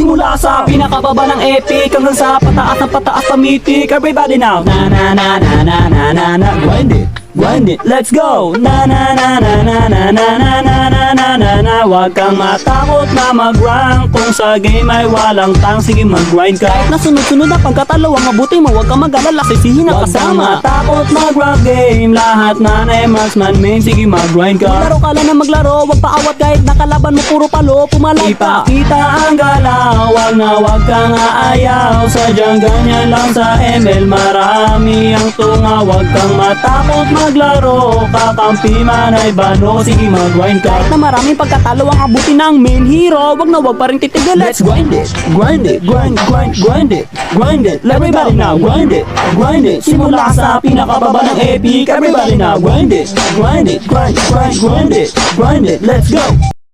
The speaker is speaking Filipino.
Simula sa pinakababa ng epic hanggang sa pataas ng pataas na mythic. Everybody now, na na na na na na na na. Grind it, let's go. Na na na na na na na na na na na na na. Huwag kang matakot na mag-rank. Kung sa game ay walang tang, sige mag-grind ka. Kahit na sunod-sunod na pagkatalawang mabuti mo, huwag kang mag-alala, sisihin ang kasama. Huwag kang matakot mag-rank game. Lahat na na marksman main, sige mag-grind ka. Maglaro ka lang na maglaro, huwag paawat kahit nakalaban mo puro palo, pumalag ka. Ipakita ang galaw, wag kang aayaw. Sadyang ganyan lang sa ML, marami ang tunga. Huwag kang matakot maglaro, kakampi man ay bano, sige mag-grind ka. Kahit na maraming pagkatalo ang abuti ng main hero, wag pa rin titigil. Let's grind it, grind it, grind it, grind it. Everybody now, grind it. Simula sa pinakababa ng epic. Everybody now, grind it, grind it, grind it. Let's go.